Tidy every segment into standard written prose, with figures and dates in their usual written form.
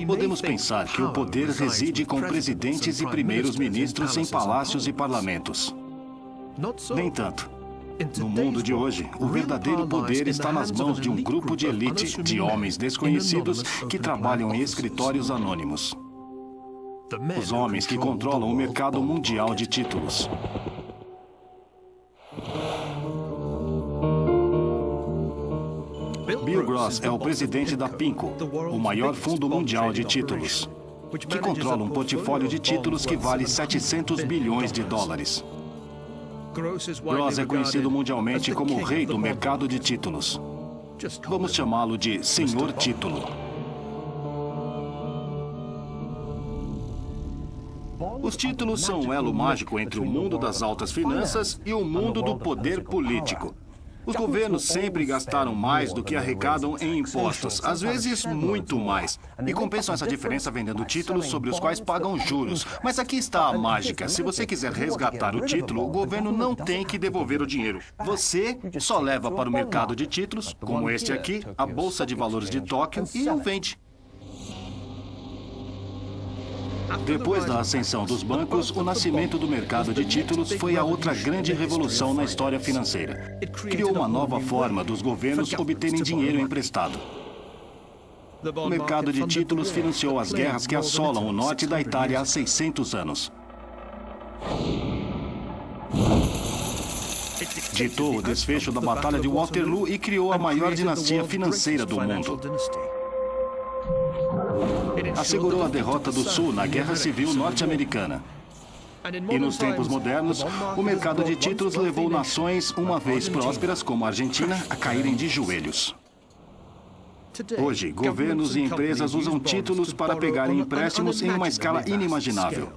Podemos pensar que o poder reside com presidentes e primeiros-ministros em palácios e parlamentos. Nem tanto. No mundo de hoje, o verdadeiro poder está nas mãos de um grupo de elite, de homens desconhecidos que trabalham em escritórios anônimos. Os homens que controlam o mercado mundial de títulos. Bill Gross é o presidente da PIMCO, o maior fundo mundial de títulos, que controla um portfólio de títulos que vale 700 bilhões de dólares. Gross é conhecido mundialmente como o rei do mercado de títulos. Vamos chamá-lo de Senhor Título. Os títulos são um elo mágico entre o mundo das altas finanças e o mundo do poder político. Os governos sempre gastaram mais do que arrecadam em impostos, às vezes muito mais, e compensam essa diferença vendendo títulos sobre os quais pagam juros. Mas aqui está a mágica. Se você quiser resgatar o título, o governo não tem que devolver o dinheiro. Você só leva para o mercado de títulos, como este aqui, a Bolsa de Valores de Tóquio, e o vende. Depois da ascensão dos bancos, o nascimento do mercado de títulos foi a outra grande revolução na história financeira. Criou uma nova forma dos governos obterem dinheiro emprestado. O mercado de títulos financiou as guerras que assolam o norte da Itália há 600 anos. Ditou o desfecho da Batalha de Waterloo e criou a maior dinastia financeira do mundo. Assegurou a derrota do Sul na Guerra Civil Norte-Americana. E nos tempos modernos, o mercado de títulos levou nações, uma vez prósperas como a Argentina, a caírem de joelhos. Hoje, governos e empresas usam títulos para pegarem empréstimos em uma escala inimaginável.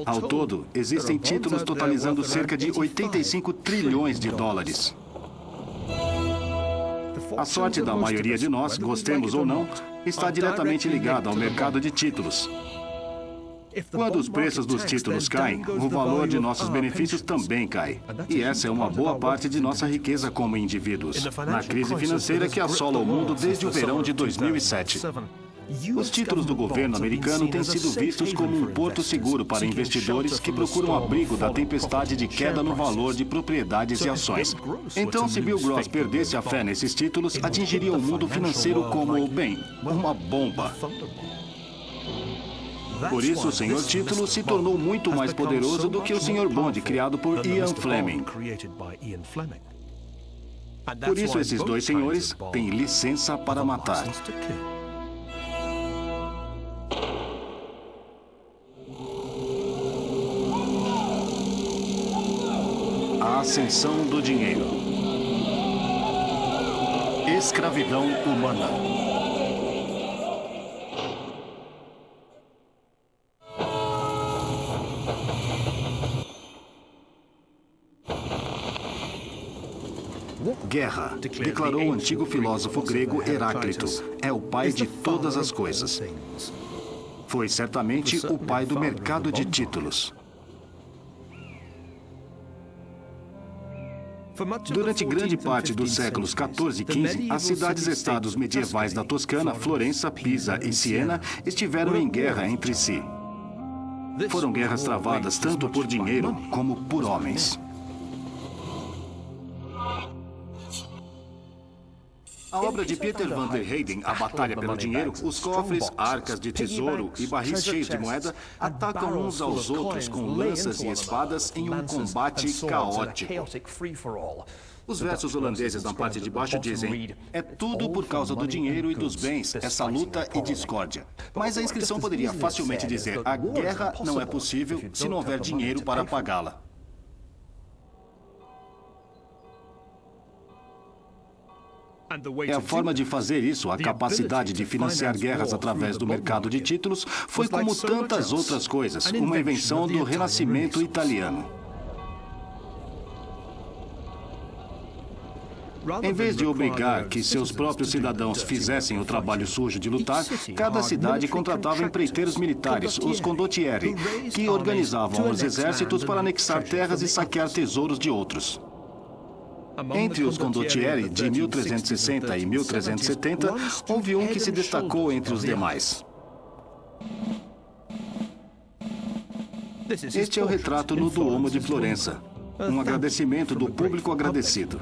Ao todo, existem títulos totalizando cerca de 85 trilhões de dólares. A sorte da maioria de nós, gostemos ou não, está diretamente ligada ao mercado de títulos. Quando os preços dos títulos caem, o valor de nossos benefícios também cai. E essa é uma boa parte de nossa riqueza como indivíduos. Na crise financeira que assola o mundo desde o verão de 2007. Os títulos do governo americano têm sido vistos como um porto seguro para investidores que procuram abrigo da tempestade de queda no valor de propriedades e ações. Então, se Bill Gross perdesse a fé nesses títulos, atingiria o mundo financeiro como, bem, uma bomba. Por isso, o Senhor Título se tornou muito mais poderoso do que o Sr. Bond, criado por Ian Fleming. Por isso, esses dois senhores têm licença para matar. A ascensão do dinheiro. Escravidão humana. Guerra, declarou o antigo filósofo grego Heráclito, é o pai de todas as coisas. Foi certamente o pai do mercado de títulos. Durante grande parte dos séculos XIV e XV, as cidades-estados medievais da Toscana, Florença, Pisa e Siena estiveram em guerra entre si. Foram guerras travadas tanto por dinheiro como por homens. A obra de Peter Van der Heyden, A Batalha pelo Dinheiro, os cofres, arcas de tesouro e barris cheios de moeda atacam uns aos outros com lanças e espadas em um combate caótico. Os versos holandeses na parte de baixo dizem: é tudo por causa do dinheiro e dos bens, essa luta e discórdia. Mas a inscrição poderia facilmente dizer: a guerra não é possível se não houver dinheiro para pagá-la. E a forma de fazer isso, a capacidade de financiar guerras através do mercado de títulos, foi como tantas outras coisas, uma invenção do Renascimento italiano. Em vez de obrigar que seus próprios cidadãos fizessem o trabalho sujo de lutar, cada cidade contratava empreiteiros militares, os condottieri, que organizavam os exércitos para anexar terras e saquear tesouros de outros. Entre os condottieri de 1360 e 1370, houve um que se destacou entre os demais. Este é o retrato no Duomo de Florença, um agradecimento do público agradecido.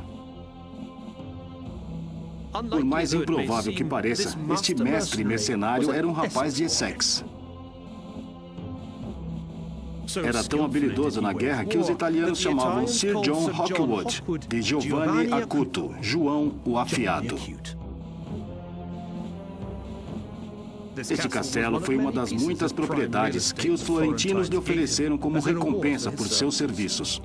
Por mais improvável que pareça, este mestre mercenário era um rapaz de Essex. Era tão habilidoso na guerra que os italianos chamavam Sir John Hawkwood de Giovanni Acuto, João o Afiado. Este castelo foi uma das muitas propriedades que os florentinos lhe ofereceram como recompensa por seus serviços.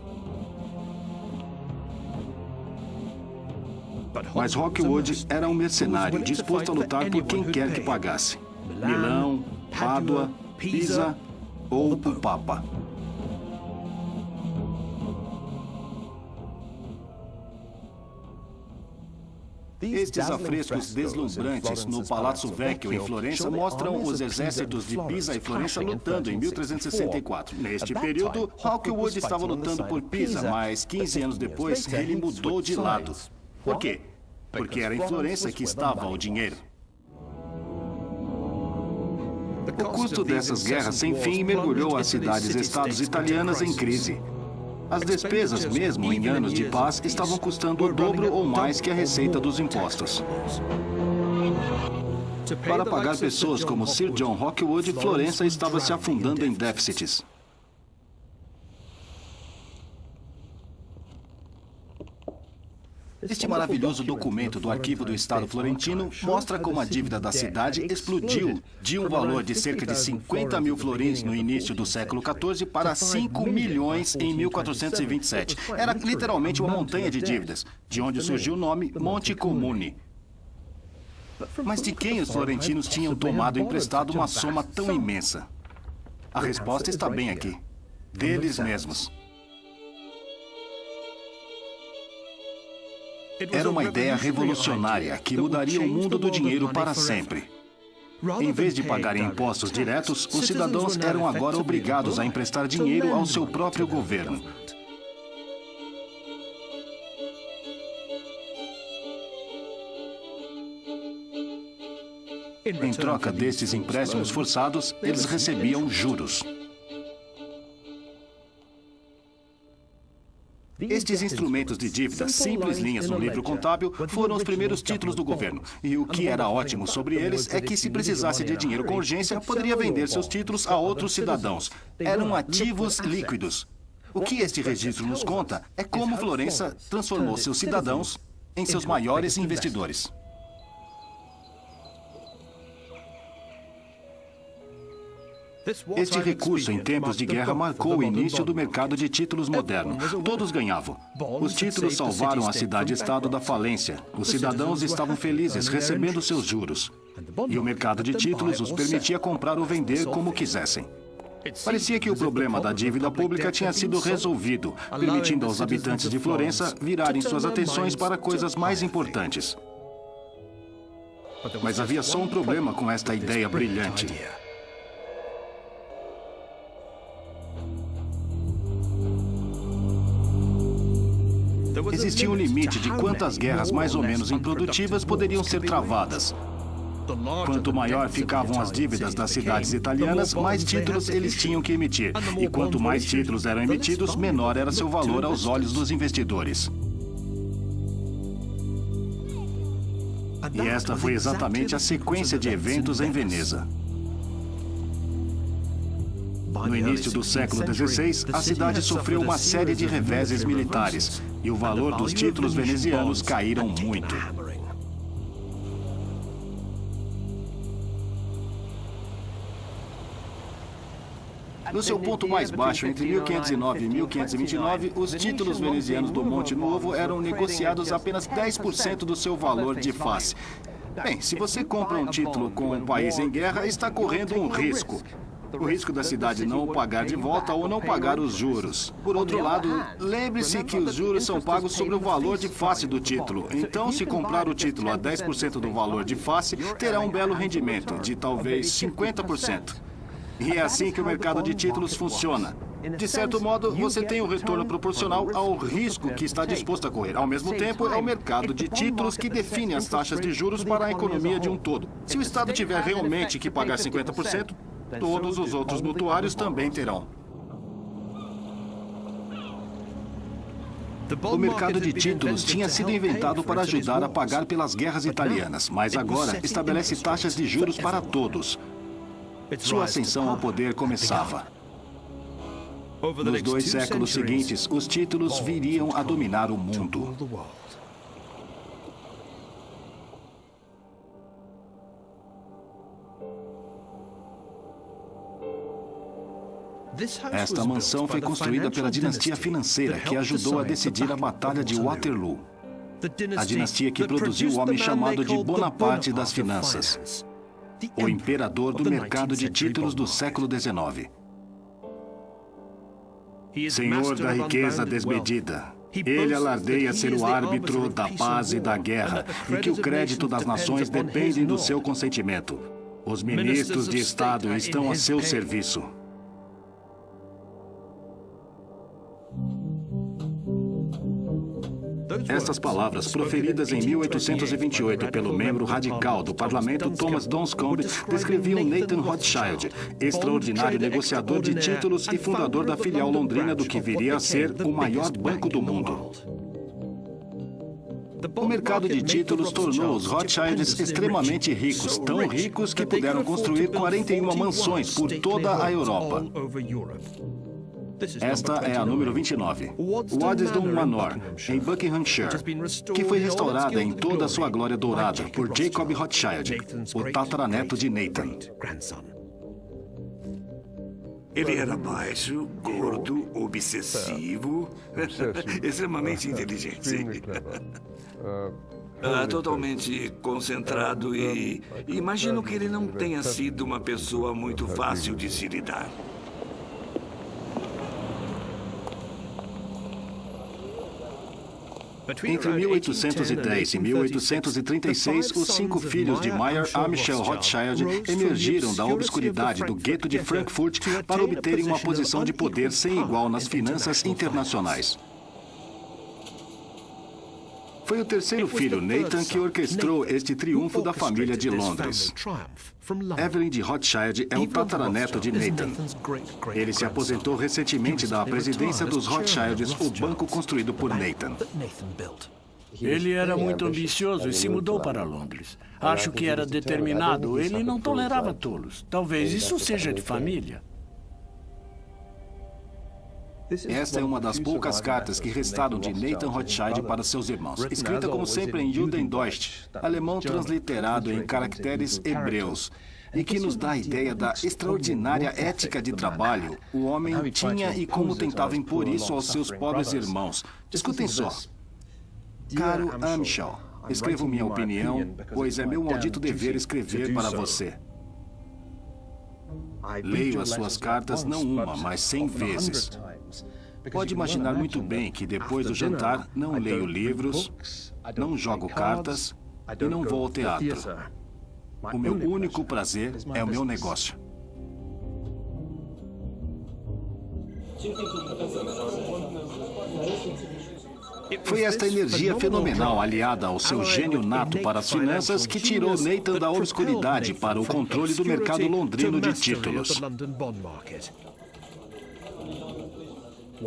Mas Hawkwood era um mercenário disposto a lutar por quem quer que pagasse. Milão, Pádua, Pisa ou o Papa. Estes afrescos deslumbrantes no Palazzo Vecchio, em Florença, mostram os exércitos de Pisa e Florença lutando em 1364. Neste período, Hawkwood estava lutando por Pisa, mas 15 anos depois, ele mudou de lado. Por quê? Porque era em Florença que estava o dinheiro. O custo dessas guerras sem fim mergulhou as cidades-estados italianas em crise. As despesas, mesmo em anos de paz, estavam custando o dobro ou mais que a receita dos impostos. Para pagar pessoas como Sir John Hawkwood, Florença estava se afundando em déficits. Este maravilhoso documento do Arquivo do Estado Florentino mostra como a dívida da cidade explodiu de um valor de cerca de 50 mil florins no início do século XIV para 5 milhões em 1427. Era literalmente uma montanha de dívidas, de onde surgiu o nome Monte Comune. Mas de quem os florentinos tinham tomado emprestado uma soma tão imensa? A resposta está bem aqui. Deles mesmos. Era uma ideia revolucionária que mudaria o mundo do dinheiro para sempre. Em vez de pagarem impostos diretos, os cidadãos eram agora obrigados a emprestar dinheiro ao seu próprio governo. Em troca destes empréstimos forçados, eles recebiam juros. Estes instrumentos de dívida, simples linhas no livro contábil, foram os primeiros títulos do governo. E o que era ótimo sobre eles é que, se precisasse de dinheiro com urgência, poderia vender seus títulos a outros cidadãos. Eram ativos líquidos. O que este registro nos conta é como Florença transformou seus cidadãos em seus maiores investidores. Este recurso, em tempos de guerra, marcou o início do mercado de títulos moderno. Todos ganhavam. Os títulos salvaram a cidade-estado da falência. Os cidadãos estavam felizes recebendo seus juros. E o mercado de títulos os permitia comprar ou vender como quisessem. Parecia que o problema da dívida pública tinha sido resolvido, permitindo aos habitantes de Florença virarem suas atenções para coisas mais importantes. Mas havia só um problema com esta ideia brilhante. Existia um limite de quantas guerras mais ou menos improdutivas poderiam ser travadas. Quanto maior ficavam as dívidas das cidades italianas, mais títulos eles tinham que emitir. E quanto mais títulos eram emitidos, menor era seu valor aos olhos dos investidores. E esta foi exatamente a sequência de eventos em Veneza. No início do século XVI, a cidade sofreu uma série de reveses militares e o valor dos títulos venezianos caíram muito. No seu ponto mais baixo, entre 1509 e 1529, os títulos venezianos do Monte Nuovo eram negociados a apenas 10% do seu valor de face. Bem, se você compra um título com um país em guerra, está correndo um risco. O risco da cidade não o pagar de volta ou não pagar os juros. Por outro lado, lembre-se que os juros são pagos sobre o valor de face do título. Então, se comprar o título a 10% do valor de face, terá um belo rendimento, de talvez 50%. E é assim que o mercado de títulos funciona. De certo modo, você tem o retorno proporcional ao risco que está disposto a correr. Ao mesmo tempo, é o mercado de títulos que define as taxas de juros para a economia de um todo. Se o Estado tiver realmente que pagar 50%, todos os outros mutuários também terão. O mercado de títulos tinha sido inventado para ajudar a pagar pelas guerras italianas, mas agora estabelece taxas de juros para todos. Sua ascensão ao poder começava. Nos 2 séculos seguintes, os títulos viriam a dominar o mundo. Esta mansão foi construída pela dinastia financeira que ajudou a decidir a Batalha de Waterloo. A dinastia que produziu o homem chamado de Bonaparte das finanças, o imperador do mercado de títulos do século XIX. Senhor da riqueza desmedida, ele alardeia ser o árbitro da paz e da guerra e que o crédito das nações depende do seu consentimento. Os ministros de Estado estão a seu serviço. Estas palavras, proferidas em 1828 pelo membro radical do parlamento Thomas Donscombe, descreviam Nathan Rothschild, extraordinário negociador de títulos e fundador da filial londrina do que viria a ser o maior banco do mundo. O mercado de títulos tornou os Rothschilds extremamente ricos, tão ricos que puderam construir 41 mansões por toda a Europa. Esta é a número 29, Waddesdon Manor, em Buckinghamshire, que foi restaurada em toda a sua glória dourada por Jacob Rothschild, o tataraneto de Nathan. Ele era baixo, gordo, obsessivo, extremamente inteligente. Sim. Totalmente concentrado e imagino que ele não tenha sido uma pessoa muito fácil de se lidar. Entre 1810 e 1836, os 5 filhos de Mayer Amschel Rothschild emergiram da obscuridade do gueto de Frankfurt para obterem uma posição de poder sem igual nas finanças internacionais. Foi o terceiro filho, Nathan, que orquestrou este triunfo da família de Londres. Evelyn de Rothschild é o tataraneto de Nathan. Ele se aposentou recentemente da presidência dos Rothschilds, o banco construído por Nathan. Ele era muito ambicioso e se mudou para Londres. Acho que era determinado. Ele não tolerava tolos. Talvez isso seja de família. Esta é uma das poucas cartas que restaram de Nathan Rothschild para seus irmãos, escrita como sempre em Judendeutsch, alemão transliterado em caracteres hebreus, e que nos dá a ideia da extraordinária ética de trabalho o homem tinha e como tentava impor isso aos seus pobres irmãos. Escutem só. Caro Amschel, escrevo minha opinião, pois é meu maldito dever escrever para você. Leio as suas cartas não uma, mas 100 vezes. Pode imaginar muito bem que depois do jantar não leio livros, não jogo cartas e não vou ao teatro. O meu único prazer é o meu negócio. Foi esta energia fenomenal, aliada ao seu gênio nato para as finanças, que tirou Nathan da obscuridade para o controle do mercado londrino de títulos.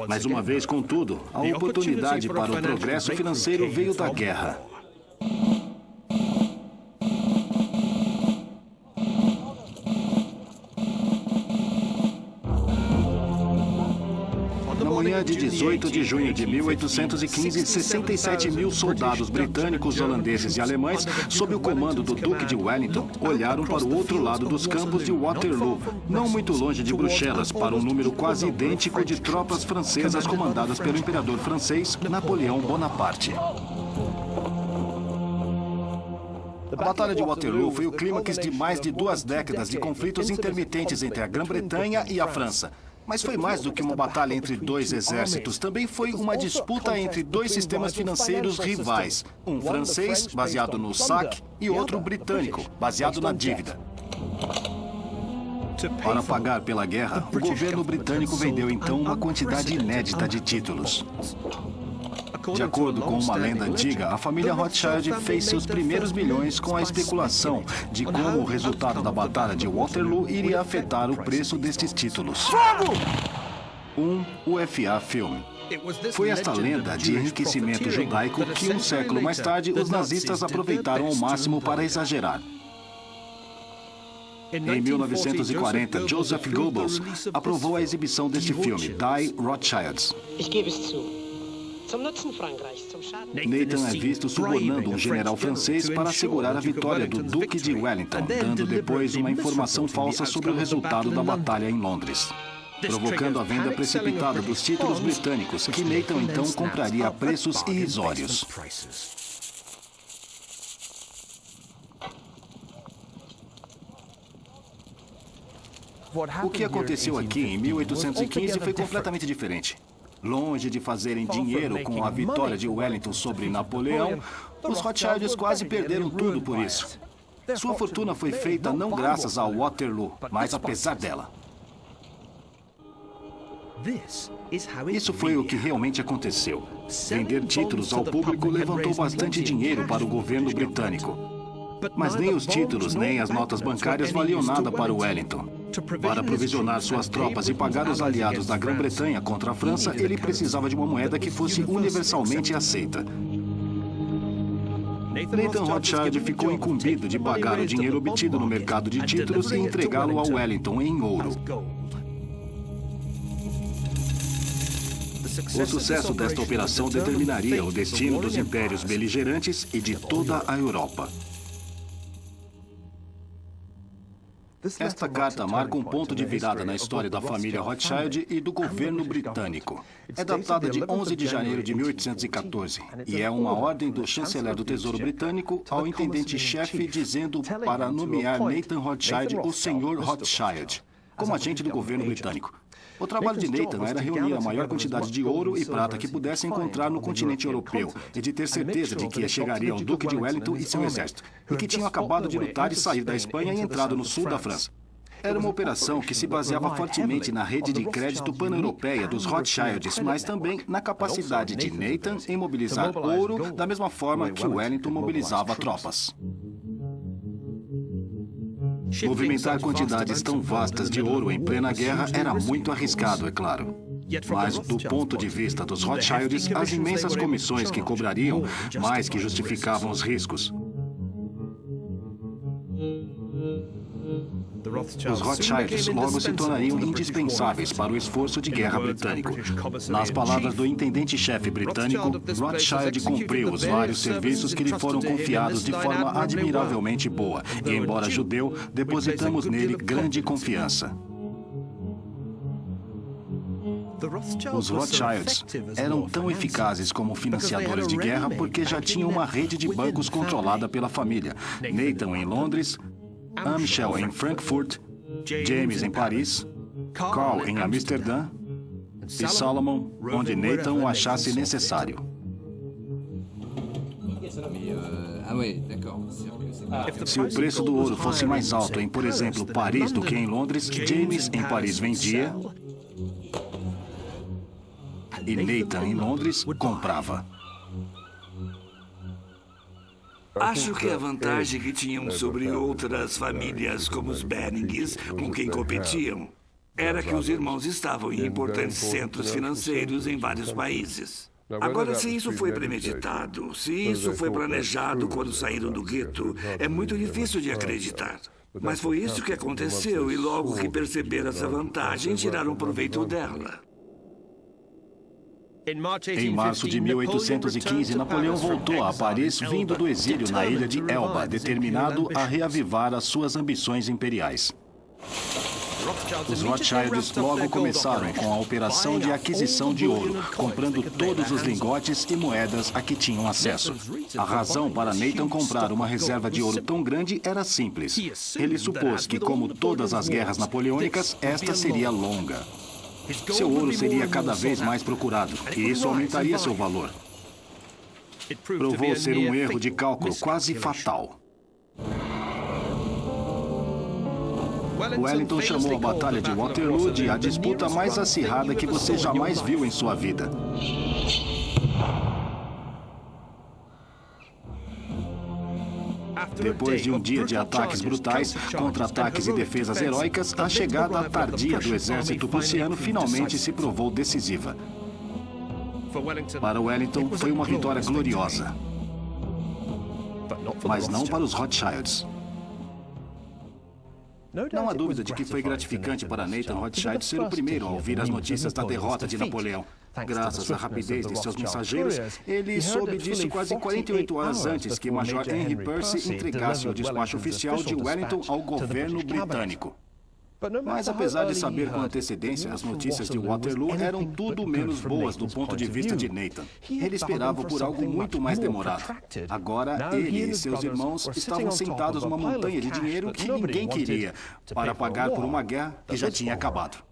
Mais uma vez, contudo, a oportunidade para o progresso financeiro veio da guerra. Na manhã de 18 de junho de 1815, 67 mil soldados britânicos, holandeses e alemães, sob o comando do Duque de Wellington, olharam para o outro lado dos campos de Waterloo, não muito longe de Bruxelas, para um número quase idêntico de tropas francesas comandadas pelo imperador francês Napoleão Bonaparte. A Batalha de Waterloo foi o clímax de mais de 2 décadas de conflitos intermitentes entre a Grã-Bretanha e a França. Mas foi mais do que uma batalha entre 2 exércitos. Também foi uma disputa entre 2 sistemas financeiros rivais. Um francês, baseado no saque, e outro britânico, baseado na dívida. Para pagar pela guerra, o governo britânico vendeu então uma quantidade inédita de títulos. De acordo com uma lenda antiga, a família Rothschild fez seus primeiros milhões com a especulação de como o resultado da Batalha de Waterloo iria afetar o preço destes títulos. Um UFA Film. Foi esta lenda de enriquecimento judaico que, um século mais tarde, os nazistas aproveitaram ao máximo para exagerar. Em 1940, Joseph Goebbels aprovou a exibição deste filme, Die Rothschilds. Nathan é visto subornando um general francês para assegurar a vitória do Duque de Wellington, dando depois uma informação falsa sobre o resultado da batalha em Londres, provocando a venda precipitada dos títulos britânicos, que Nathan então compraria a preços irrisórios. O que aconteceu aqui em 1815 foi completamente diferente. Longe de fazerem dinheiro com a vitória de Wellington sobre Napoleão, os Rothschilds quase perderam tudo por isso. Sua fortuna foi feita não graças a Waterloo, mas apesar dela. Isso foi o que realmente aconteceu. Vender títulos ao público levantou bastante dinheiro para o governo britânico. Mas nem os títulos nem as notas bancárias valiam nada para Wellington. Para aprovisionar suas tropas e pagar os aliados da Grã-Bretanha contra a França, ele precisava de uma moeda que fosse universalmente aceita. Nathan Rothschild ficou incumbido de pagar o dinheiro obtido no mercado de títulos e entregá-lo a Wellington em ouro. O sucesso desta operação determinaria o destino dos impérios beligerantes e de toda a Europa. Esta carta marca um ponto de virada na história da família Rothschild e do governo britânico. É datada de 11 de janeiro de 1814 e é uma ordem do chanceler do Tesouro Britânico ao intendente-chefe dizendo para nomear Nathan Rothschild o Sr. Rothschild como agente do governo britânico. O trabalho de Nathan era reunir a maior quantidade de ouro e prata que pudesse encontrar no continente europeu e de ter certeza de que chegaria ao Duque de Wellington e seu exército, e que tinham acabado de lutar e sair da Espanha e entrado no sul da França. Era uma operação que se baseava fortemente na rede de crédito pan-europeia dos Rothschilds, mas também na capacidade de Nathan em mobilizar ouro da mesma forma que Wellington mobilizava tropas. Movimentar quantidades tão vastas de ouro em plena guerra era muito arriscado, é claro. Mas, do ponto de vista dos Rothschilds, as imensas comissões que cobrariam mais que justificavam os riscos. Os Rothschilds logo se tornariam indispensáveis para o esforço de guerra britânico. Nas palavras do intendente-chefe britânico, Rothschild cumpriu os vários serviços que lhe foram confiados de forma admiravelmente boa, e, embora judeu, depositamos nele grande confiança. Os Rothschilds eram tão eficazes como financiadores de guerra porque já tinham uma rede de bancos controlada pela família. Nathan em Londres, Amschel em Frankfurt, James em Paris, Carl em Amsterdã e Solomon, onde Nathan o achasse necessário. Se o preço do ouro fosse mais alto em, por exemplo, Paris do que em Londres, James em Paris vendia e Nathan em Londres comprava. Acho que a vantagem que tinham sobre outras famílias como os Bennings, com quem competiam, era que os irmãos estavam em importantes centros financeiros em vários países. Agora, se isso foi premeditado, se isso foi planejado quando saíram do gueto, é muito difícil de acreditar. Mas foi isso que aconteceu e logo que perceberam essa vantagem, tiraram proveito dela. Em março de 1815, Napoleão voltou a Paris vindo do exílio na ilha de Elba, determinado a reavivar as suas ambições imperiais. Os Rothschilds logo começaram com a operação de aquisição de ouro, comprando todos os lingotes e moedas a que tinham acesso. A razão para Nathan comprar uma reserva de ouro tão grande era simples. Ele supôs que, como todas as guerras napoleônicas, esta seria longa. Seu ouro seria cada vez mais procurado, e isso aumentaria seu valor. Provou ser um erro de cálculo quase fatal. Wellington chamou a Batalha de Waterloo de a disputa mais acirrada que você jamais viu em sua vida. Depois de um dia de ataques brutais, contra-ataques e defesas heróicas, a chegada tardia do exército prussiano finalmente se provou decisiva. Para Wellington, foi uma vitória gloriosa, mas não para os Rothschilds. Não há dúvida de que foi gratificante para Nathan Rothschild ser o primeiro a ouvir as notícias da derrota de Napoleão. Graças à rapidez de seus mensageiros, ele soube disso quase 48 horas antes que Major Henry Percy entregasse o despacho oficial de Wellington ao governo britânico. Mas apesar de saber com antecedência, as notícias de Waterloo eram tudo menos boas do ponto de vista de Nathan. Ele esperava por algo muito mais demorado. Agora, ele e seus irmãos estavam sentados numa montanha de dinheiro que ninguém queria, para pagar por uma guerra que já tinha acabado.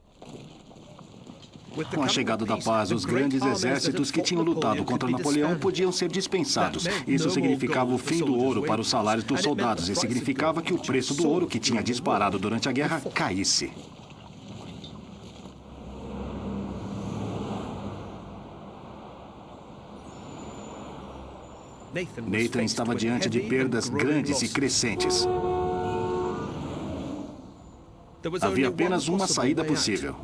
Com a chegada da paz, os grandes exércitos que tinham lutado contra Napoleão podiam ser dispensados. Isso significava o fim do ouro para os salários dos soldados e significava que o preço do ouro que tinha disparado durante a guerra caísse. Nathan estava diante de perdas grandes e crescentes. Havia apenas uma saída possível.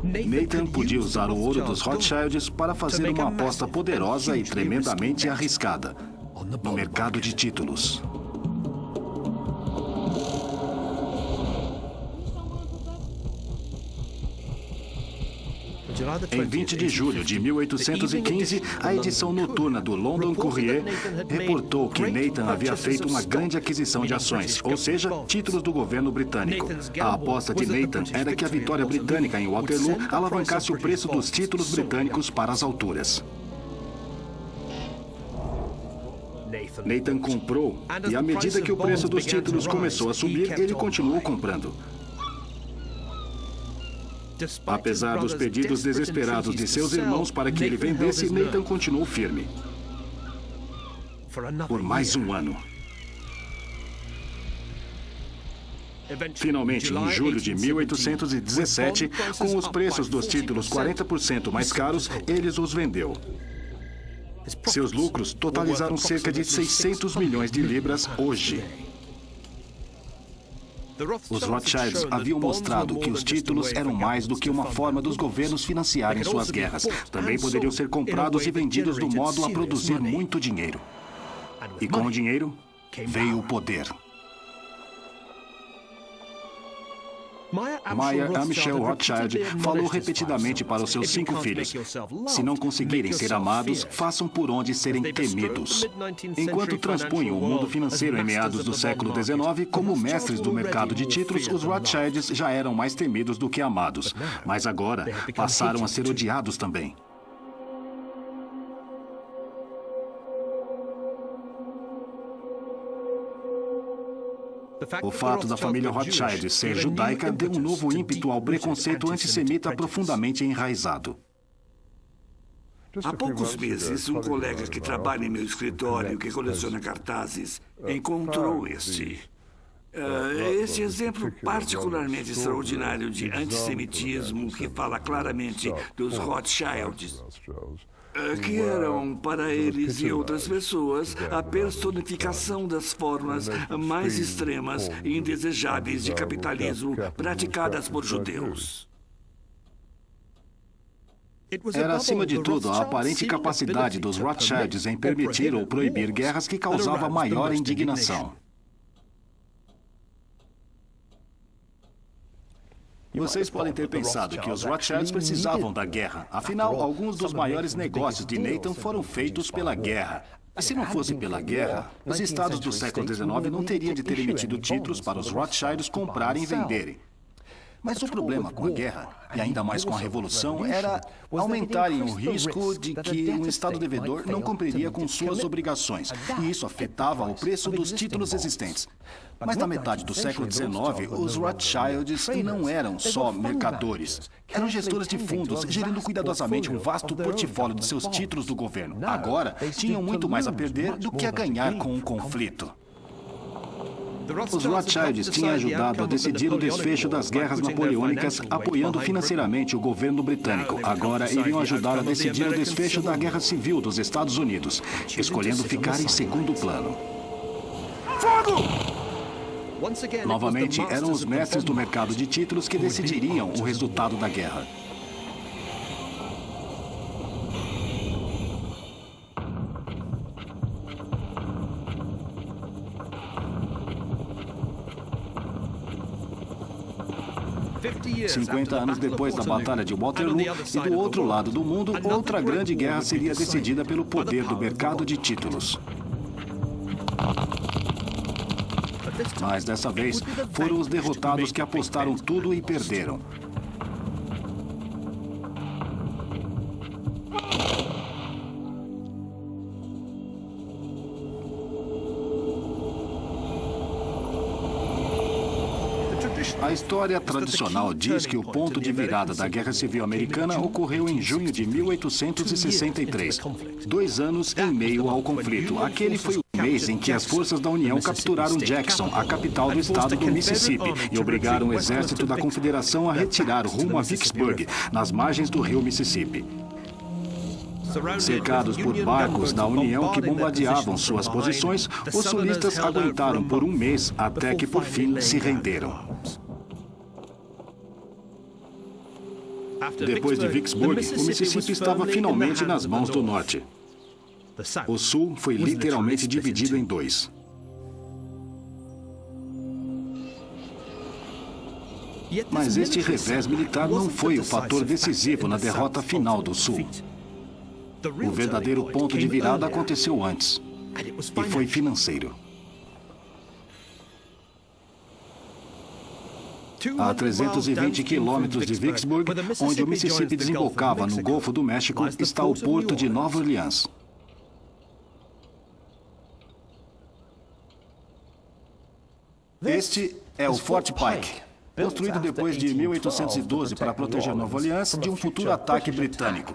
Nathan podia usar o ouro dos Rothschilds para fazer uma aposta poderosa e tremendamente arriscada no mercado de títulos. Em 20 de julho de 1815, a edição noturna do London Courier reportou que Nathan havia feito uma grande aquisição de ações, ou seja, títulos do governo britânico. A aposta de Nathan era que a vitória britânica em Waterloo alavancasse o preço dos títulos britânicos para as alturas. Nathan comprou, e à medida que o preço dos títulos começou a subir, ele continuou comprando. Apesar dos pedidos desesperados de seus irmãos para que ele vendesse, Nathan continuou firme. Por mais um ano. Finalmente, em julho de 1817, com os preços dos títulos 40% mais caros, ele os vendeu. Seus lucros totalizaram cerca de 600 milhões de libras hoje. Os Rothschilds haviam mostrado que os títulos eram mais do que uma forma dos governos financiarem suas guerras. Também poderiam ser comprados e vendidos do modo a produzir muito dinheiro. E com o dinheiro, veio o poder. Meyer Amschel Rothschild falou repetidamente para os seus 5 filhos: se não conseguirem ser amados, façam por onde serem temidos. Enquanto transpunham o mundo financeiro em meados do século XIX, como mestres do mercado de títulos, os Rothschilds já eram mais temidos do que amados. Mas agora, passaram a ser odiados também. O fato da família Rothschild ser judaica deu um novo ímpeto ao preconceito antissemita profundamente enraizado. Há poucos meses, um colega que trabalha em meu escritório, que coleciona cartazes, encontrou este exemplo particularmente extraordinário de antissemitismo que fala claramente dos Rothschilds, que eram, para eles e outras pessoas, a personificação das formas mais extremas e indesejáveis de capitalismo praticadas por judeus. Era, acima de tudo, a aparente capacidade dos Rothschilds em permitir ou proibir guerras que causava maior indignação. Vocês podem ter pensado que os Rothschilds precisavam da guerra. Afinal, alguns dos maiores negócios de Nathan foram feitos pela guerra. E se não fosse pela guerra, os estados do século XIX não teriam de ter emitido títulos para os Rothschilds comprarem e venderem. Mas o problema com a guerra, e ainda mais com a Revolução, era aumentarem o risco de que um Estado devedor não cumpriria com suas obrigações. E isso afetava o preço dos títulos existentes. Mas na metade do século XIX, os Rothschilds não eram só mercadores. Eram gestores de fundos, gerindo cuidadosamente um vasto portfólio de seus títulos do governo. Agora, tinham muito mais a perder do que a ganhar com um conflito. Os Rothschilds tinham ajudado a decidir o desfecho das guerras napoleônicas, apoiando financeiramente o governo britânico. Agora iriam ajudar a decidir o desfecho da Guerra Civil dos Estados Unidos, escolhendo ficar em segundo plano. Novamente, eram os mestres do mercado de títulos que decidiriam o resultado da guerra. $50 anos depois da Batalha de Waterloo, e do outro lado do mundo, outra grande guerra seria decidida pelo poder do mercado de títulos. Mas dessa vez, foram os derrotados que apostaram tudo e perderam. A história tradicional diz que o ponto de virada da Guerra Civil Americana ocorreu em junho de 1863, 2 anos em meio ao conflito. Aquele foi o mês em que as forças da União capturaram Jackson, a capital do estado do Mississippi, e obrigaram o exército da Confederação a retirar rumo a Vicksburg, nas margens do rio Mississippi. Cercados por barcos da União que bombardeavam suas posições, os sulistas aguentaram por um mês até que, por fim, se renderam. Depois de Vicksburg, o Mississippi estava finalmente nas mãos do norte. O sul foi literalmente dividido em dois. Mas este revés militar não foi o fator decisivo na derrota final do sul. O verdadeiro ponto de virada aconteceu antes, e foi financeiro. A 320 quilômetros de Vicksburg, onde o Mississippi desembocava no Golfo do México, está o porto de Nova Orleans. Este é o Fort Pike, construído depois de 1812 para proteger Nova Orleans de um futuro ataque britânico.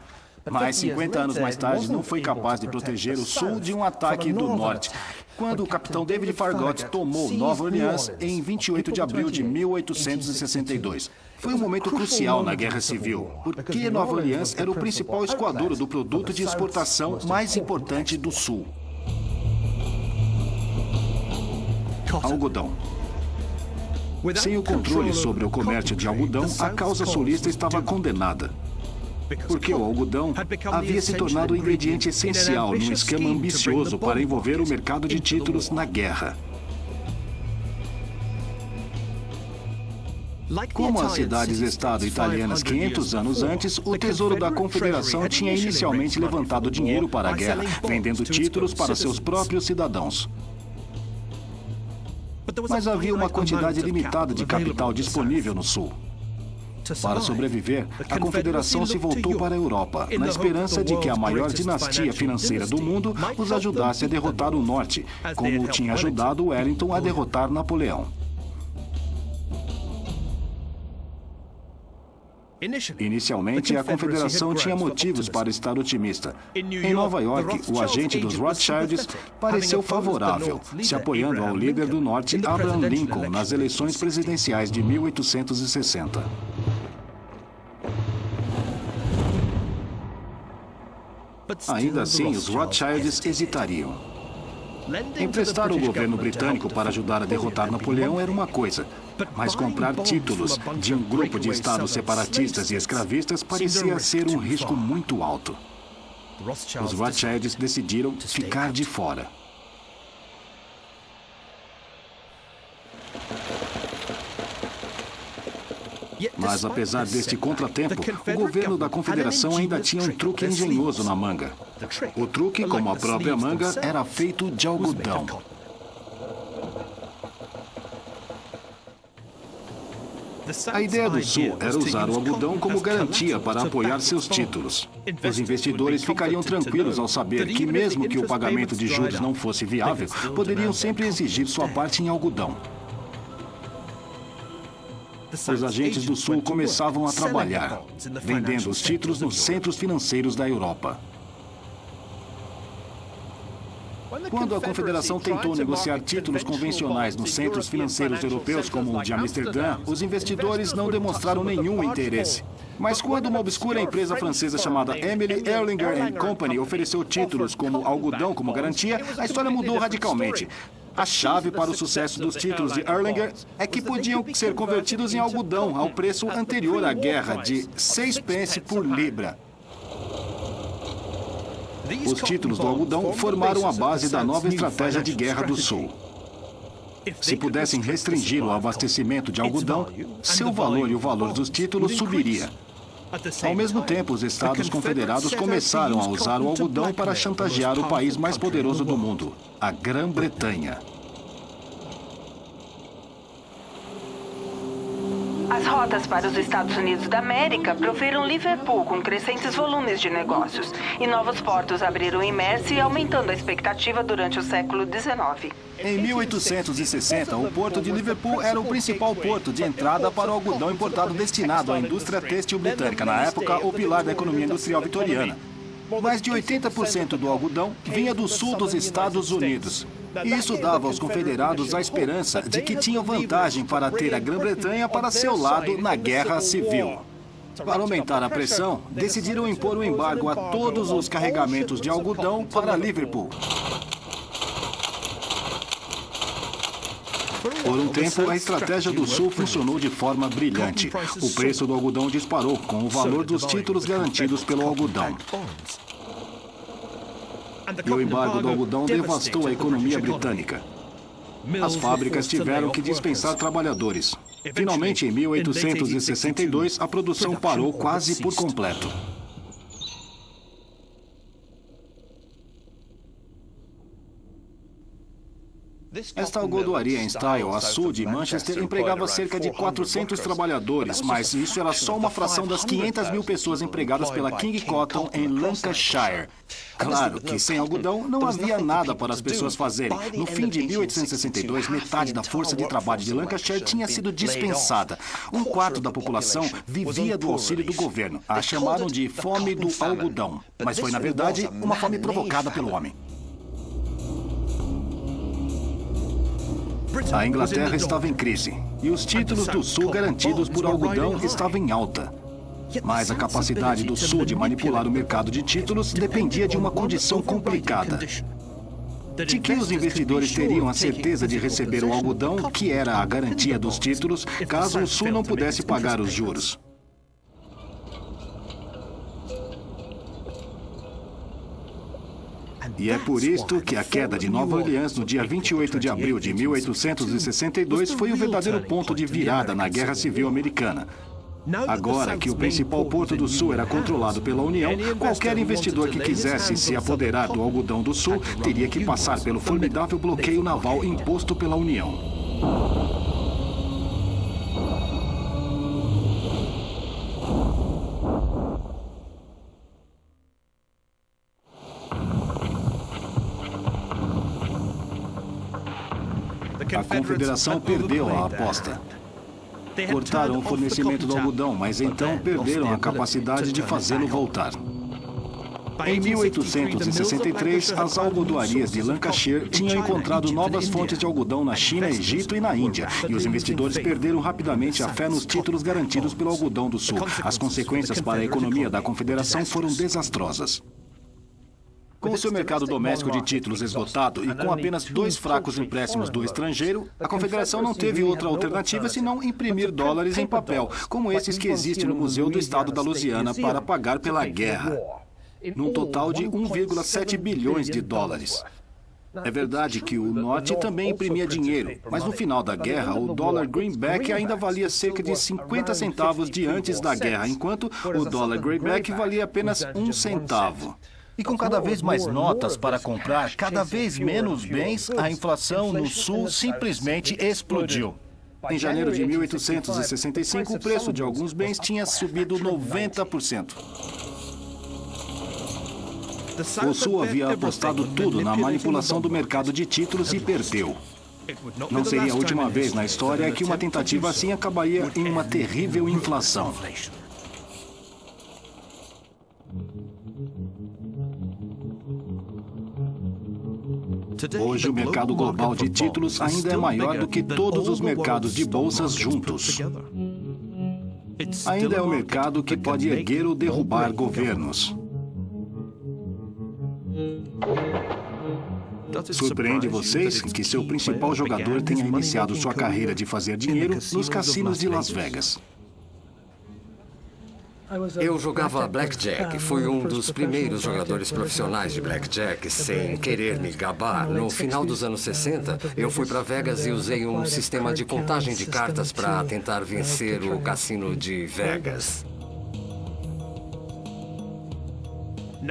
Mas 50 anos mais tarde não foi capaz de proteger o sul de um ataque do norte, quando o capitão David Farragut tomou Nova Orleans em 28 de abril de 1862. Foi um momento crucial na Guerra Civil, porque Nova Orleans era o principal escoadouro do produto de exportação mais importante do sul: algodão. Sem o controle sobre o comércio de algodão, a causa sulista estava condenada, porque o algodão havia se tornado o ingrediente essencial num esquema ambicioso para envolver o mercado de títulos na guerra. Como as cidades-estado italianas 500 anos antes, o Tesouro da Confederação tinha inicialmente levantado dinheiro para a guerra, vendendo títulos para seus próprios cidadãos. Mas havia uma quantidade limitada de capital disponível no sul. Para sobreviver, a Confederação se voltou para a Europa, na esperança de que a maior dinastia financeira do mundo os ajudasse a derrotar o norte, como tinha ajudado Wellington a derrotar Napoleão. Inicialmente, a Confederação tinha motivos para estar otimista. Em Nova York, o agente dos Rothschilds pareceu favorável, se apoiando ao líder do norte, Abraham Lincoln, nas eleições presidenciais de 1860. Ainda assim, os Rothschilds hesitariam. Emprestar o governo britânico para ajudar a derrotar Napoleão era uma coisa, mas comprar títulos de um grupo de estados separatistas e escravistas parecia ser um risco muito alto. Os Rothschilds decidiram ficar de fora. Mas apesar deste contratempo, o governo da Confederação ainda tinha um truque engenhoso na manga. O truque, como a própria manga, era feito de algodão. A ideia do Sul era usar o algodão como garantia para apoiar seus títulos. Os investidores ficariam tranquilos ao saber que, mesmo que o pagamento de juros não fosse viável, poderiam sempre exigir sua parte em algodão. Os agentes do Sul começavam a trabalhar, vendendo os títulos nos centros financeiros da Europa. Quando a Confederação tentou negociar títulos convencionais nos centros financeiros europeus como o de Amsterdã, os investidores não demonstraram nenhum interesse. Mas quando uma obscura empresa francesa chamada Emily Erlanger Company ofereceu títulos como algodão como garantia, a história mudou radicalmente. A chave para o sucesso dos títulos de Erlanger é que podiam ser convertidos em algodão ao preço anterior à guerra, de 6 pence por libra. Os títulos do algodão formaram a base da nova estratégia de guerra do Sul. Se pudessem restringir o abastecimento de algodão, seu valor e o valor dos títulos subiria. Ao mesmo tempo, os Estados Confederados começaram a usar o algodão para chantagear o país mais poderoso do mundo, a Grã-Bretanha. As rotas para os Estados Unidos da América proveram Liverpool com crescentes volumes de negócios, e novos portos abriram em Mersey, aumentando a expectativa durante o século XIX. Em 1860, o porto de Liverpool era o principal porto de entrada para o algodão importado destinado à indústria têxtil britânica, na época o pilar da economia industrial vitoriana. Mais de 80% do algodão vinha do sul dos Estados Unidos. E isso dava aos confederados a esperança de que tinham vantagem para ter a Grã-Bretanha para seu lado na Guerra Civil. Para aumentar a pressão, decidiram impor um embargo a todos os carregamentos de algodão para Liverpool. Por um tempo, a estratégia do Sul funcionou de forma brilhante. O preço do algodão disparou com o valor dos títulos garantidos pelo algodão. E o embargo do algodão devastou a economia britânica. As fábricas tiveram que dispensar trabalhadores. Finalmente, em 1862, a produção parou quase por completo. Esta algodoaria em Style, a sul de Manchester, empregava cerca de 400 trabalhadores, mas isso era só uma fração das 500 mil pessoas empregadas pela King Cotton em Lancashire. Claro que sem algodão não havia nada para as pessoas fazerem. No fim de 1862, metade da força de trabalho de Lancashire tinha sido dispensada. Um quarto da população vivia do auxílio do governo. A chamaram de fome do algodão, mas foi, na verdade, uma fome provocada pelo homem. A Inglaterra estava em crise e os títulos do Sul garantidos por algodão estavam em alta. Mas a capacidade do Sul de manipular o mercado de títulos dependia de uma condição complicada. De que os investidores teriam a certeza de receber o algodão, que era a garantia dos títulos, caso o Sul não pudesse pagar os juros. E é por isto que a queda de Nova Orleans no dia 28 de abril de 1862 foi o verdadeiro ponto de virada na Guerra Civil Americana. Agora que o principal porto do Sul era controlado pela União, qualquer investidor que quisesse se apoderar do algodão do Sul teria que passar pelo formidável bloqueio naval imposto pela União. A Confederação perdeu a aposta. Cortaram o fornecimento do algodão, mas então perderam a capacidade de fazê-lo voltar. Em 1863, as algodoarias de Lancashire tinham encontrado novas fontes de algodão na China, Egito e na Índia, e os investidores perderam rapidamente a fé nos títulos garantidos pelo algodão do Sul. As consequências para a economia da Confederação foram desastrosas. Com o seu mercado doméstico de títulos esgotado e com apenas 2 fracos empréstimos do estrangeiro, a Confederação não teve outra alternativa senão imprimir dólares em papel, como esses que existem no Museu do Estado da Louisiana, para pagar pela guerra, num total de 1,7 bilhões de dólares. É verdade que o Norte também imprimia dinheiro, mas no final da guerra, o dólar greenback ainda valia cerca de 50 centavos de antes da guerra, enquanto o dólar greyback valia apenas 1 centavo. E com cada vez mais notas para comprar cada vez menos bens, a inflação no Sul simplesmente explodiu. Em janeiro de 1865, o preço de alguns bens tinha subido 90%. O Sul havia apostado tudo na manipulação do mercado de títulos e perdeu. Não seria a última vez na história que uma tentativa assim acabaria em uma terrível inflação. Hoje, o mercado global de títulos ainda é maior do que todos os mercados de bolsas juntos. Ainda é um mercado que pode erguer ou derrubar governos. Surpreende vocês que seu principal jogador tenha iniciado sua carreira de fazer dinheiro nos cassinos de Las Vegas. Eu jogava blackjack. Fui um dos primeiros jogadores profissionais de blackjack, sem querer me gabar. No final dos anos 60, eu fui para Vegas e usei um sistema de contagem de cartas para tentar vencer o cassino de Vegas.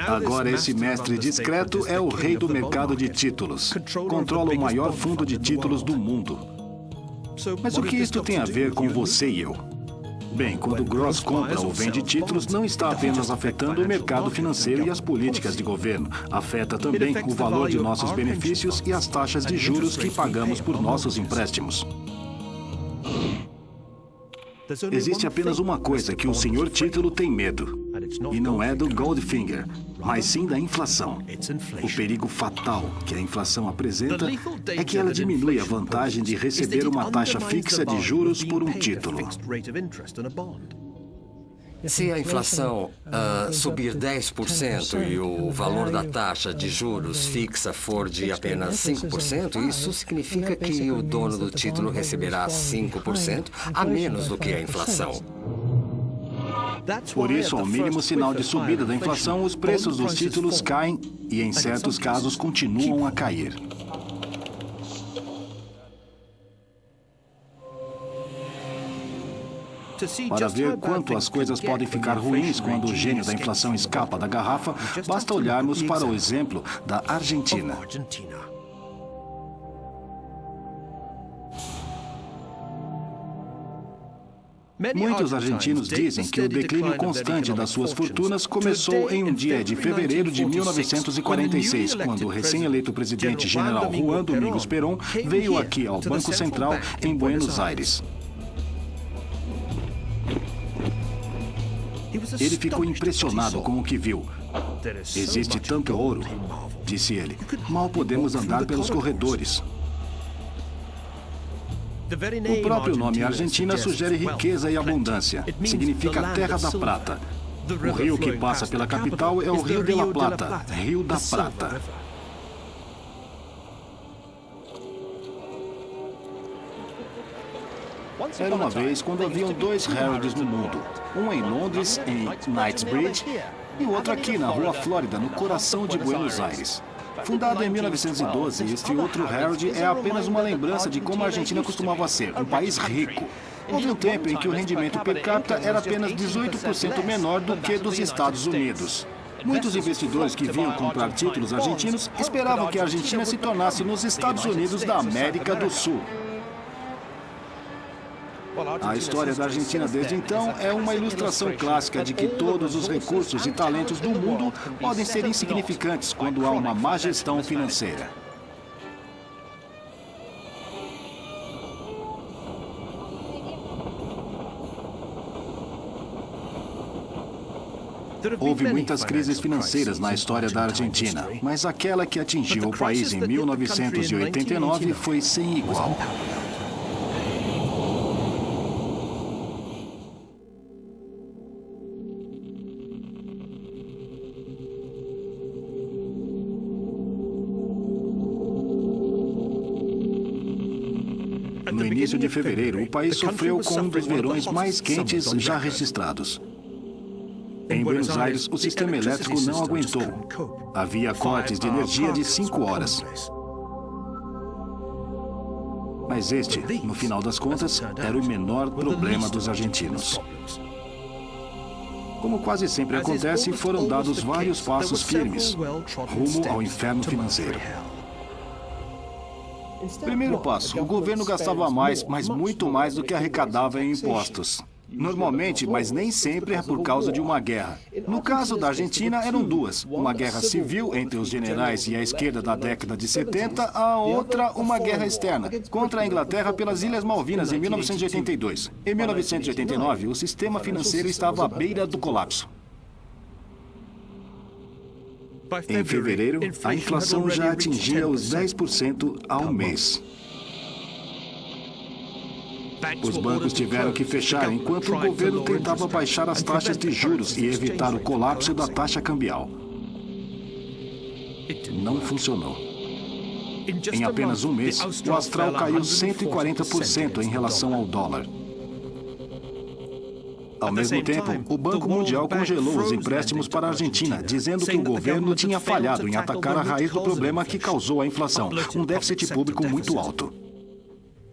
Agora, esse mestre discreto é o rei do mercado de títulos. Controla o maior fundo de títulos do mundo. Mas o que isto tem a ver com você e eu? Bem, quando o Gross compra ou vende títulos, não está apenas afetando o mercado financeiro e as políticas de governo. Afeta também o valor de nossos benefícios e as taxas de juros que pagamos por nossos empréstimos. Existe apenas uma coisa que o senhor título tem medo. E não é do Goldfinger, mas sim da inflação. O perigo fatal que a inflação apresenta é que ela diminui a vantagem de receber uma taxa fixa de juros por um título. Se a inflação subir 10% e o valor da taxa de juros fixa for de apenas 5%, isso significa que o dono do título receberá 5% a menos do que a inflação. Por isso, ao mínimo sinal de subida da inflação, os preços dos títulos caem e, em certos casos, continuam a cair. Para ver quanto as coisas podem ficar ruins quando o gênio da inflação escapa da garrafa, basta olharmos para o exemplo da Argentina. Muitos argentinos dizem que o declínio constante das suas fortunas começou em um dia de fevereiro de 1946, quando o recém-eleito presidente general Juan Domingos Perón veio aqui ao Banco Central em Buenos Aires. Ele ficou impressionado com o que viu. Existe tanto ouro, disse ele. Mal podemos andar pelos corredores. O próprio nome Argentina sugere riqueza e abundância. Significa terra da prata. O rio que passa pela capital é o Rio de la Plata, Rio da Prata. Era uma vez quando haviam dois Harrods no mundo. Um em Londres, em Knightsbridge, e o outro aqui na Rua Flórida, no coração de Buenos Aires. Fundado em 1912, este outro Harrod é apenas uma lembrança de como a Argentina costumava ser, um país rico. Houve um tempo em que o rendimento per capita era apenas 18% menor do que dos Estados Unidos. Muitos investidores que vinham comprar títulos argentinos esperavam que a Argentina se tornasse nos Estados Unidos da América do Sul. A história da Argentina desde então é uma ilustração clássica de que todos os recursos e talentos do mundo podem ser insignificantes quando há uma má gestão financeira. Houve muitas crises financeiras na história da Argentina, mas aquela que atingiu o país em 1989 foi sem igual. No início de fevereiro, o país sofreu com um dos verões mais quentes já registrados. Em Buenos Aires, o sistema elétrico não aguentou. Havia cortes de energia de 5 horas. Mas este, no final das contas, era o menor problema dos argentinos. Como quase sempre acontece, foram dados vários passos firmes rumo ao inferno financeiro. Primeiro passo, o governo gastava mais, mas muito mais do que arrecadava em impostos. Normalmente, mas nem sempre, é por causa de uma guerra. No caso da Argentina, eram duas. Uma guerra civil entre os generais e a esquerda da década de 70, a outra uma guerra externa, contra a Inglaterra pelas Ilhas Malvinas em 1982. Em 1989, o sistema financeiro estava à beira do colapso. Em fevereiro, a inflação já atingia os 10% ao mês. Os bancos tiveram que fechar enquanto o governo tentava baixar as taxas de juros e evitar o colapso da taxa cambial. Não funcionou. Em apenas um mês, o astral caiu 140% em relação ao dólar. Ao mesmo tempo, o Banco Mundial congelou os empréstimos para a Argentina, dizendo que o governo tinha falhado em atacar a raiz do problema que causou a inflação, um déficit público muito alto.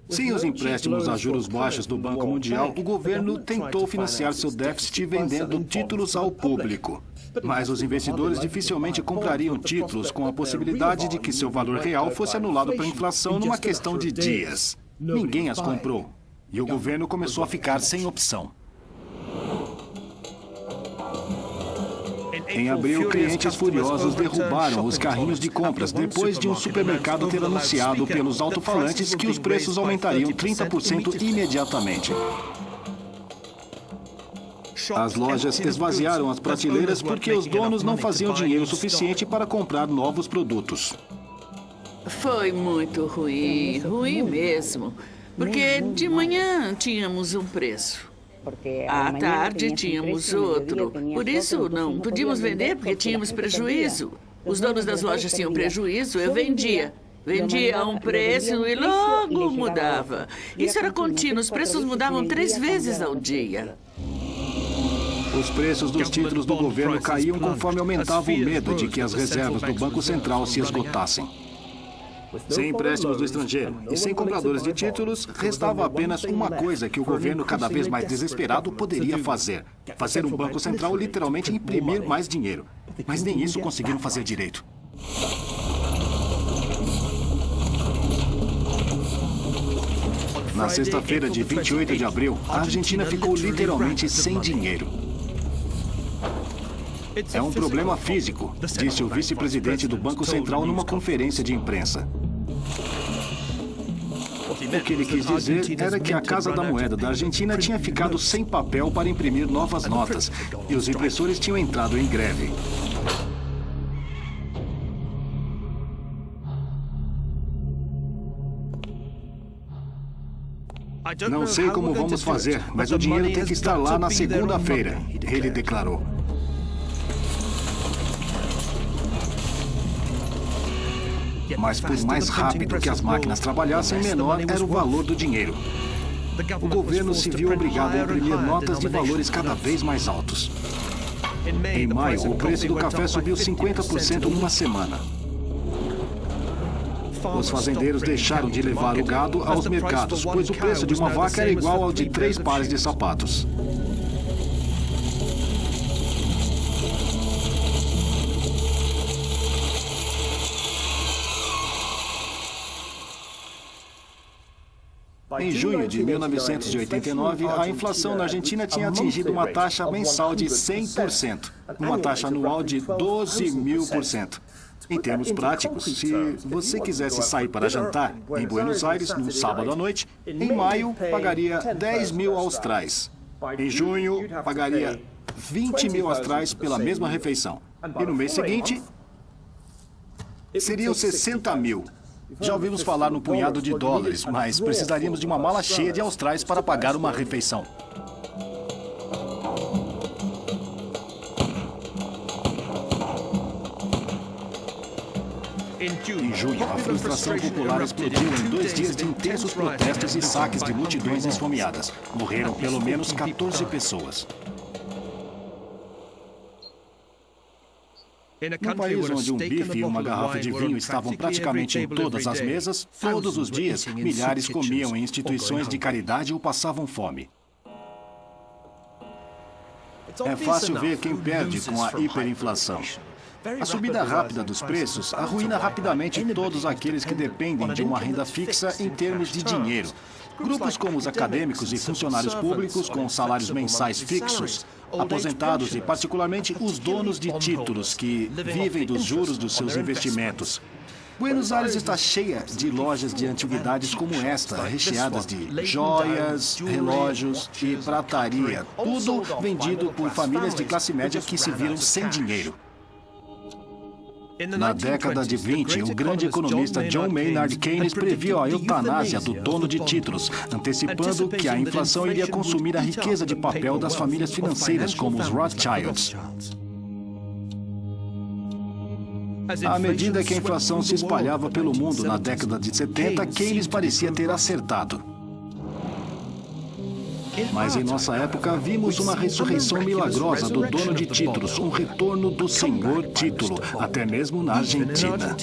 Sem os empréstimos a juros baixos do Banco Mundial, o governo tentou financiar seu déficit vendendo títulos ao público. Mas os investidores dificilmente comprariam títulos com a possibilidade de que seu valor real fosse anulado pela inflação numa questão de dias. Ninguém as comprou. E o governo começou a ficar sem opção. Em abril, clientes furiosos derrubaram os carrinhos de compras depois de um supermercado ter anunciado pelos alto-falantes que os preços aumentariam 30% imediatamente. As lojas esvaziaram as prateleiras porque os donos não faziam dinheiro suficiente para comprar novos produtos. Foi muito ruim, ruim mesmo. Porque de manhã tínhamos um preço. À tarde tínhamos outro. Por isso, não podíamos vender porque tínhamos prejuízo. Os donos das lojas tinham prejuízo, eu vendia. Vendia a um preço e logo mudava. Isso era contínuo, os preços mudavam 3 vezes ao dia. Os preços dos títulos do governo caíam conforme aumentava o medo de que as reservas do Banco Central se esgotassem. Sem empréstimos do estrangeiro e sem compradores de títulos, restava apenas uma coisa que o governo, cada vez mais desesperado, poderia fazer. Fazer um Banco Central literalmente imprimir mais dinheiro. Mas nem isso conseguiram fazer direito. Na sexta-feira de 28 de abril, a Argentina ficou literalmente sem dinheiro. É um problema físico, disse o vice-presidente do Banco Central numa conferência de imprensa. O que ele quis dizer era que a Casa da Moeda da Argentina tinha ficado sem papel para imprimir novas notas e os impressores tinham entrado em greve. Não sei como vamos fazer, mas o dinheiro tem que estar lá na segunda-feira, ele declarou. Mas por mais rápido que as máquinas trabalhassem, menor era o valor do dinheiro. O governo se viu obrigado a imprimir notas de valores cada vez mais altos. Em maio, o preço do café subiu 50% numa semana. Os fazendeiros deixaram de levar o gado aos mercados, pois o preço de uma vaca era igual ao de 3 pares de sapatos. Em junho de 1989, a inflação na Argentina tinha atingido uma taxa mensal de 100%, uma taxa anual de 12.000%. Em termos práticos, se você quisesse sair para jantar em Buenos Aires no sábado à noite, em maio pagaria 10.000 austrais. Em junho, pagaria 20.000 austrais pela mesma refeição. E no mês seguinte, seriam 60.000. Já ouvimos falar no punhado de dólares, mas precisaríamos de uma mala cheia de austrais para pagar uma refeição. Em junho, a frustração popular explodiu em 2 dias de intensos protestos e saques de multidões esfomeadas. Morreram pelo menos 14 pessoas. No país onde um bife e uma garrafa de vinho estavam praticamente em todas as mesas, todos os dias, milhares comiam em instituições de caridade ou passavam fome. É fácil ver quem perde com a hiperinflação. A subida rápida dos preços arruína rapidamente todos aqueles que dependem de uma renda fixa em termos de dinheiro. Grupos como os acadêmicos e funcionários públicos com salários mensais fixos, aposentados e, particularmente, os donos de títulos que vivem dos juros dos seus investimentos. Buenos Aires está cheia de lojas de antiguidades como esta, recheadas de joias, relógios e prataria, tudo vendido por famílias de classe média que se viram sem dinheiro. Na década de 20, o grande economista John Maynard Keynes previu a eutanásia do dono de títulos, antecipando que a inflação iria consumir a riqueza de papel das famílias financeiras como os Rothschilds. À medida que a inflação se espalhava pelo mundo na década de 70, Keynes parecia ter acertado. Mas em nossa época, vimos uma ressurreição milagrosa do dono de títulos, um retorno do senhor título, até mesmo na Argentina.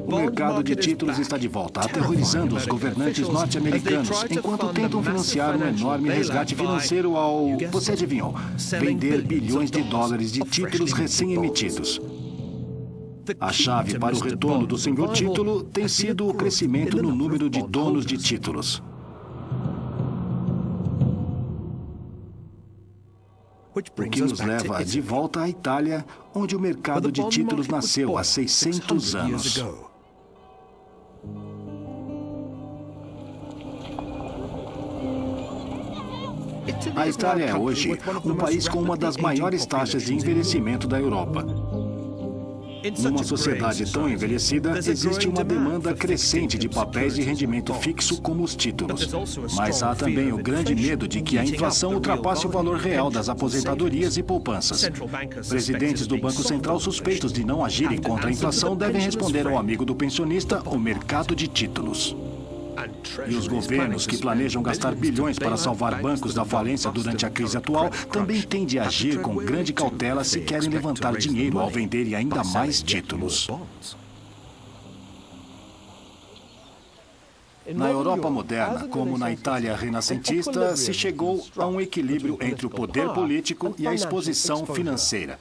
O mercado de títulos está de volta, aterrorizando os governantes norte-americanos, enquanto tentam financiar um enorme resgate financeiro ao, você adivinhou, vender bilhões de dólares de títulos recém-emitidos. A chave para o retorno do senhor título tem sido o crescimento no número de donos de títulos. O que nos leva de volta à Itália, onde o mercado de títulos nasceu há 600 anos. A Itália é hoje um país com uma das maiores taxas de envelhecimento da Europa. Numa sociedade tão envelhecida, existe uma demanda crescente de papéis de rendimento fixo como os títulos. Mas há também o grande medo de que a inflação ultrapasse o valor real das aposentadorias e poupanças. Presidentes do Banco Central suspeitos de não agirem contra a inflação devem responder ao amigo do pensionista, o mercado de títulos. E os governos que planejam gastar bilhões para salvar bancos da falência durante a crise atual também têm de agir com grande cautela se querem levantar dinheiro ao venderem ainda mais títulos. Na Europa moderna, como na Itália renascentista, se chegou a um equilíbrio entre o poder político e a exposição financeira.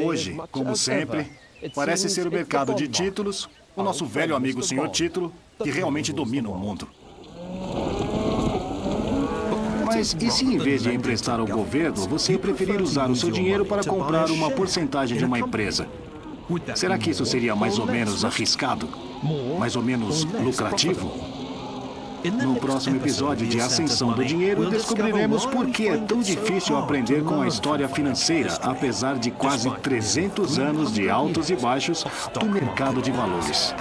Hoje, como sempre, parece ser o mercado de títulos, o nosso velho amigo senhor título, que realmente domina o mundo. Mas e se em vez de emprestar ao governo, você preferir usar o seu dinheiro para comprar uma porcentagem de uma empresa? Será que isso seria mais ou menos arriscado? Mais ou menos lucrativo? No próximo episódio de Ascensão do Dinheiro, descobriremos por que é tão difícil aprender com a história financeira, apesar de quase 300 anos de altos e baixos do mercado de valores.